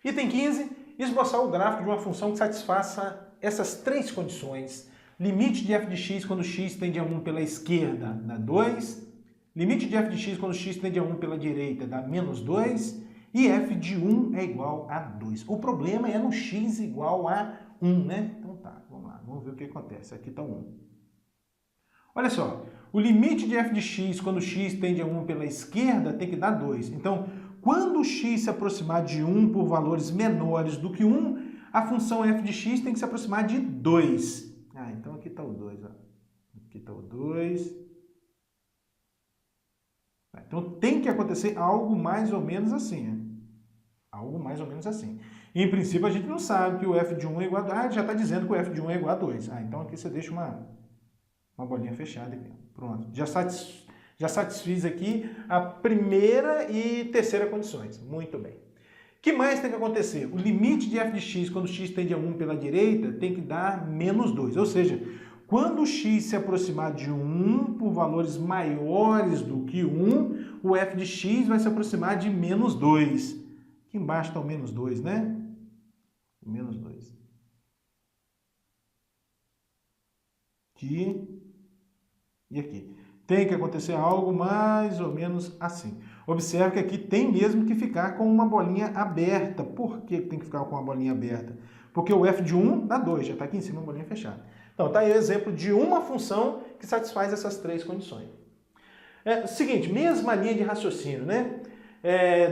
Item 15, esboçar o gráfico de uma função que satisfaça essas três condições. Limite de f de x quando x tende a 1 pela esquerda dá 2. Limite de f de x quando x tende a 1 pela direita dá menos 2. E f de 1 é igual a 2. O problema é no x igual a 1, né? Então tá, vamos lá, vamos ver o que acontece. Aqui está 1. Olha só, o limite de f de x quando x tende a 1 pela esquerda tem que dar 2. Então, quando x se aproximar de 1 por valores menores do que 1, a função f de x tem que se aproximar de 2. Então aqui está o 2. Ó. Aqui está o 2. Então tem que acontecer algo mais ou menos assim. Né? Algo mais ou menos assim. E, em princípio, a gente não sabe que o f de 1 é igual a... já está dizendo que o f de 1 é igual a 2. Então aqui você deixa uma bolinha fechada aqui. Pronto. Já satisfiz aqui a primeira e terceira condições. Muito bem. O que mais tem que acontecer? O limite de f de x quando x tende a 1 pela direita tem que dar menos 2. Ou seja, quando x se aproximar de 1 por valores maiores do que 1, o f de x vai se aproximar de menos 2. Aqui embaixo está o menos 2, né? Menos 2. Aqui e aqui. Tem que acontecer algo mais ou menos assim. Observe que aqui tem mesmo que ficar com uma bolinha aberta. Por que tem que ficar com uma bolinha aberta? Porque o f de 1 dá 2, já está aqui em cima uma bolinha fechada. Então, está aí o exemplo de uma função que satisfaz essas três condições. Seguinte, mesma linha de raciocínio, né?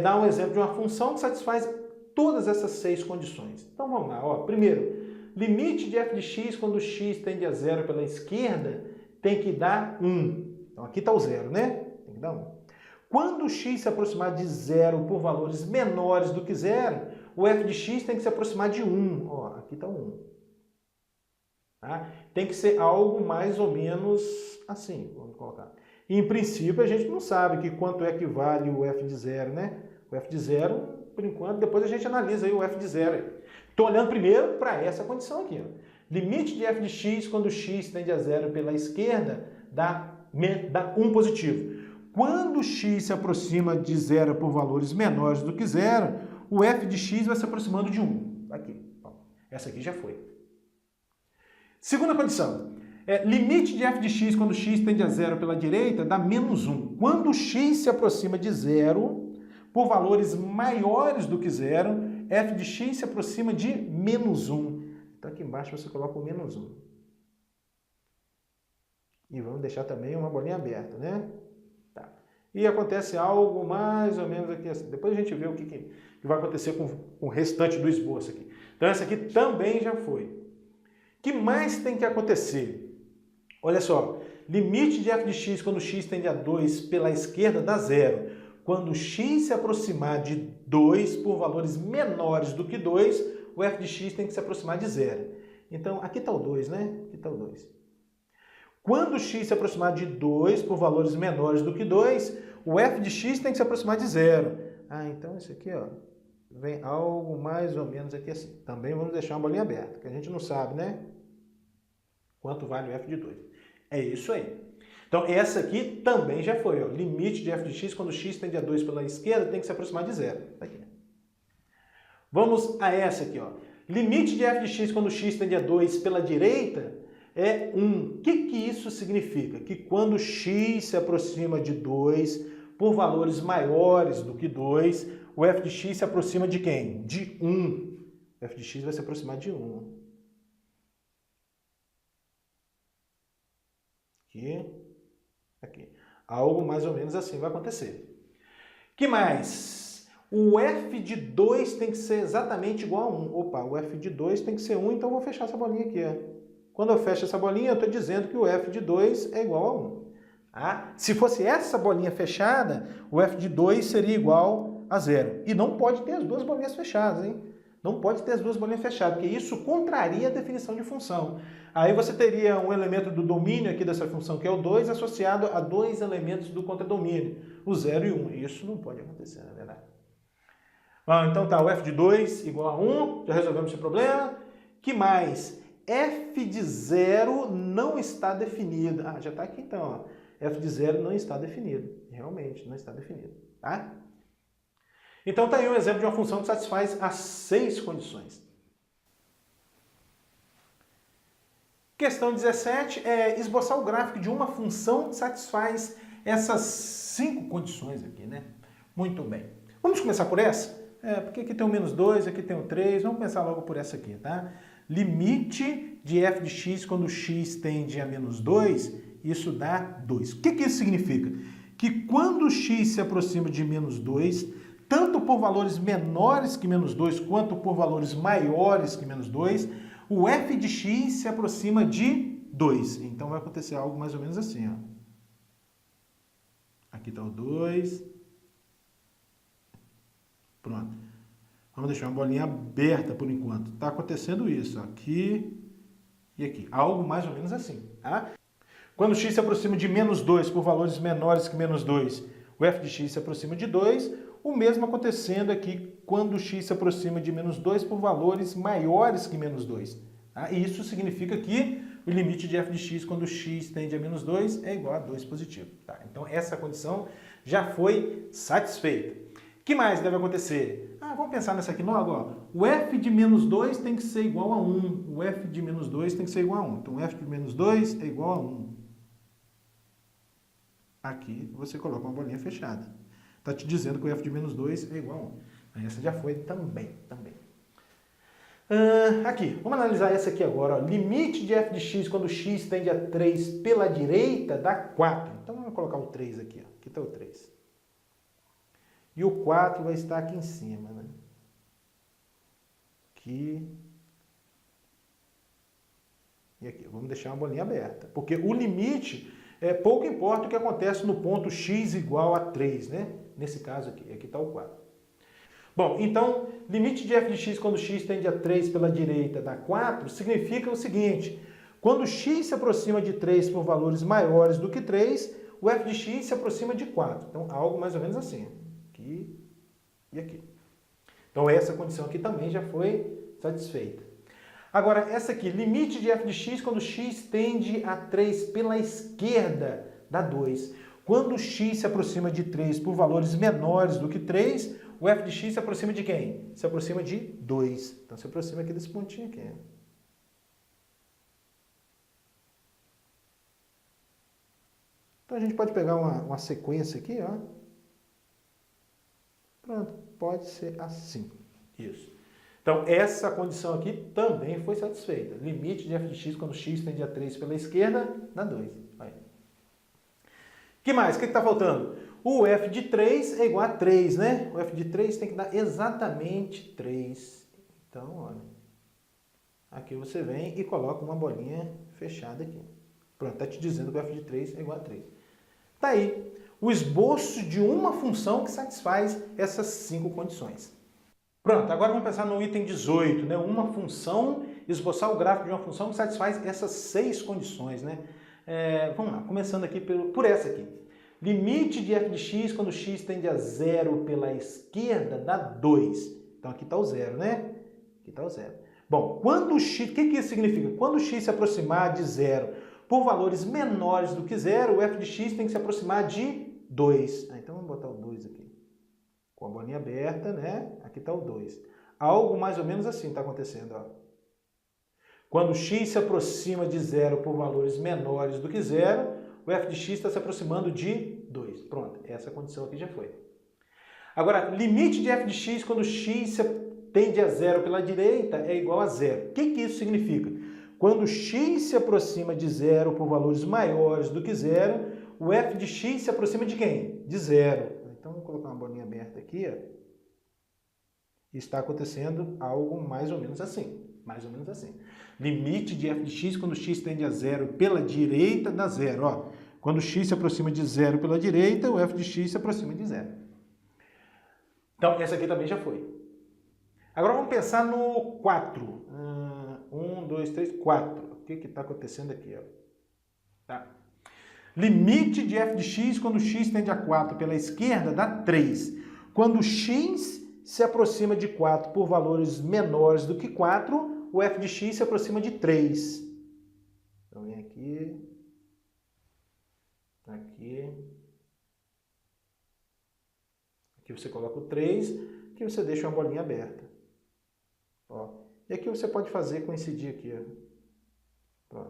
Dá um exemplo de uma função que satisfaz todas essas 6 condições. Então, vamos lá. Ó. Primeiro, limite de f de x quando x tende a 0 pela esquerda tem que dar 1. Então, aqui está o 0, né? Tem que dar 1. Quando x se aproximar de 0 por valores menores do que 0, o f de x tem que se aproximar de 1. Ó, aqui está o 1. Tá? Tem que ser algo mais ou menos assim, vamos colocar. E, em princípio, a gente não sabe que quanto é que vale o f de 0, né? O f de 0, por enquanto, depois a gente analisa aí o f de 0. Estou olhando primeiro para essa condição aqui. Ó. Limite de f de x quando x tende a 0 pela esquerda dá 1 positivo. Quando x se aproxima de 0 por valores menores do que 0, o f de x vai se aproximando de 1. Aqui. Essa aqui já foi. Segunda condição. Limite de f de x quando x tende a 0 pela direita dá menos 1. Quando x se aproxima de 0 por valores maiores do que 0, f de x se aproxima de menos 1. Então aqui embaixo você coloca o menos 1. E vamos deixar também uma bolinha aberta, né? Tá. E acontece algo mais ou menos aqui assim. Depois a gente vê o que vai acontecer com o restante do esboço aqui. Então essa aqui também já foi. O que mais tem que acontecer? Olha só, limite de f de x quando x tende a 2 pela esquerda dá 0. Quando x se aproximar de 2 por valores menores do que 2, o f de x tem que se aproximar de 0. Então, aqui está o 2, né? Aqui está o 2. Quando x se aproximar de 2 por valores menores do que 2, o f de x tem que se aproximar de 0. Então isso aqui, ó, vem algo mais ou menos aqui assim. Também vamos deixar uma bolinha aberta, que a gente não sabe, né? Quanto vale o f de 2. É isso aí. Então, essa aqui também já foi. Ó. Limite de f de x quando x tende a 2 pela esquerda tem que se aproximar de 0. Aqui. Vamos a essa aqui. Ó. Limite de f de x quando x tende a 2 pela direita é 1. O que isso significa? Que quando x se aproxima de 2 por valores maiores do que 2, o f de x se aproxima de quem? De 1. O f de x vai se aproximar de 1. Aqui. Algo mais ou menos assim vai acontecer. Que mais? O f de 2 tem que ser exatamente igual a 1. Opa, o f de 2 tem que ser 1, então eu vou fechar essa bolinha aqui. Ó. Quando eu fecho essa bolinha, eu estou dizendo que o f de 2 é igual a 1. Se fosse essa bolinha fechada, o f de 2 seria igual a 0. E não pode ter as duas bolinhas fechadas, hein? Não pode ter as duas bolinhas fechadas, porque isso contraria a definição de função. Aí você teria um elemento do domínio aqui dessa função, que é o 2, associado a dois elementos do contradomínio, o 0 e 1. Isso não pode acontecer, na verdade. Então tá, o f de 2 igual a 1, já resolvemos esse problema. Que mais? F de 0 não está definido. Já está aqui então. Ó. F de 0 não está definido. Realmente, não está definido. Tá? Então está aí um exemplo de uma função que satisfaz as 6 condições. Questão 17 é esboçar o gráfico de uma função que satisfaz essas 5 condições aqui, né? Muito bem. Vamos começar por essa? Porque aqui tem o -2, aqui tem o 3, vamos começar logo por essa aqui, tá? Limite de f de x quando x tende a -2, isso dá 2. O que isso significa? Que quando x se aproxima de -2, tanto por valores menores que -2, quanto por valores maiores que -2, o f de x se aproxima de 2. Então vai acontecer algo mais ou menos assim, ó. Aqui está o 2. Pronto. Vamos deixar uma bolinha aberta por enquanto. Está acontecendo isso, ó, aqui e aqui. Algo mais ou menos assim, tá? Quando x se aproxima de -2 por valores menores que -2, o f de x se aproxima de 2. O mesmo acontecendo aqui quando x se aproxima de -2 por valores maiores que -2. Tá? E isso significa que o limite de f de x quando x tende a -2 é igual a 2 positivo. Tá? Então essa condição já foi satisfeita. O que mais deve acontecer? Vamos pensar nessa aqui logo. Ó. O f de -2 tem que ser igual a 1. O f de -2 tem que ser igual a 1. Então f de -2 é igual a 1. Aqui você coloca uma bolinha fechada. Está te dizendo que o f de -2 é igual a 1. Essa já foi também. Aqui, vamos analisar essa aqui agora. Ó. Limite de f de x quando x tende a 3 pela direita dá 4. Então vamos colocar o 3 aqui. Ó. Aqui está o 3. E o 4 vai estar aqui em cima. Né? Aqui. E aqui. Vamos deixar uma bolinha aberta. Porque o limite, pouco importa o que acontece no ponto x igual a 3. Né? Nesse caso aqui. Aqui está o 4. Bom, então, limite de f de x quando x tende a 3 pela direita dá 4, significa o seguinte, quando x se aproxima de 3 por valores maiores do que 3, o f de x se aproxima de 4. Então, algo mais ou menos assim, aqui e aqui. Então, essa condição aqui também já foi satisfeita. Agora, essa aqui, limite de f de x quando x tende a 3 pela esquerda dá 2. Quando x se aproxima de 3 por valores menores do que 3, o f de x se aproxima de quem? Se aproxima de 2. Então, se aproxima aqui desse pontinho aqui. Então, a gente pode pegar uma sequência aqui, ó. Pronto, pode ser assim. Isso. Então, essa condição aqui também foi satisfeita. Limite de f de x quando x tende a 3 pela esquerda dá 2. Aí. O que mais? O que está faltando? O f de 3 é igual a 3, né? O f de 3 tem que dar exatamente 3. Então, olha. Aqui você vem e coloca uma bolinha fechada aqui. Pronto, está te dizendo que o f de 3 é igual a 3. Está aí o esboço de uma função que satisfaz essas 5 condições. Pronto, agora vamos pensar no item 18, né? Uma função, esboçar o gráfico de uma função que satisfaz essas 6 condições, né? Vamos lá, começando aqui por essa aqui. Limite de f de x quando x tende a 0 pela esquerda dá 2. Então aqui está o 0, né? Aqui está o 0. Bom, quando x, o que isso significa? Quando x se aproximar de 0 por valores menores do que 0, o f de x tem que se aproximar de 2. Então vamos botar o 2 aqui. Com a bolinha aberta, né? Aqui está o 2. Algo mais ou menos assim está acontecendo, ó. Quando x se aproxima de 0 por valores menores do que 0, o f de x está se aproximando de 2. Pronto, essa condição aqui já foi. Agora, limite de f de x quando x tende a 0 pela direita é igual a 0. O que isso significa? Quando x se aproxima de 0 por valores maiores do que 0, o f de x se aproxima de quem? De 0. Então, vou colocar uma bolinha aberta aqui. Ó. Está acontecendo algo mais ou menos assim. Mais ou menos assim. Limite de f de x quando x tende a 0 pela direita dá 0. Ó. Quando x se aproxima de 0 pela direita, o f de x se aproxima de 0. Então, essa aqui também já foi. Agora vamos pensar no 4. 1, 2, 3, 4. O que está acontecendo aqui? Ó? Tá. Limite de f de x quando x tende a 4 pela esquerda dá 3. Quando x se aproxima de 4 por valores menores do que 4, o f de x se aproxima de 3. Então, vem aqui, aqui Aqui você coloca o 3, aqui você deixa uma bolinha aberta. Ó. E aqui você pode fazer coincidir aqui. Ó.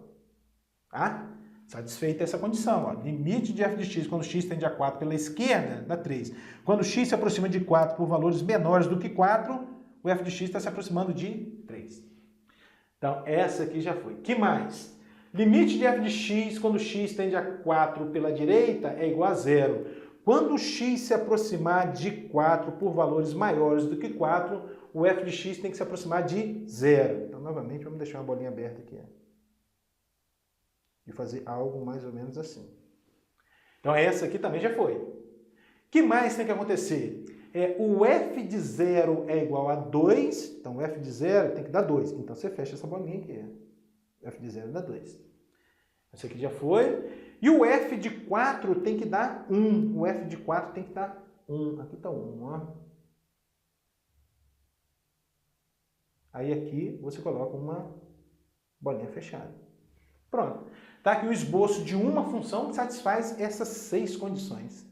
Tá? Satisfeita essa condição. Ó. Limite de f de x quando x tende a 4 pela esquerda dá 3. Quando x se aproxima de 4 por valores menores do que 4, o f de x está se aproximando de 3. Então, essa aqui já foi. Que mais? Limite de f de x quando x tende a 4 pela direita é igual a 0. Quando x se aproximar de 4 por valores maiores do que 4, o f de x tem que se aproximar de 0. Então, novamente, vamos deixar uma bolinha aberta aqui. E fazer algo mais ou menos assim. Então, essa aqui também já foi. O que mais tem que acontecer? O f de 0 é igual a 2. Então, o f de 0 tem que dar 2. Então, você fecha essa bolinha aqui. F de 0 dá 2. Esse aqui já foi. E o f de 4 tem que dar 1. O f de 4 tem que dar 1. Aqui está 1, ó. Aí aqui você coloca uma bolinha fechada. Pronto. Está aqui o esboço de uma função que satisfaz essas 6 condições.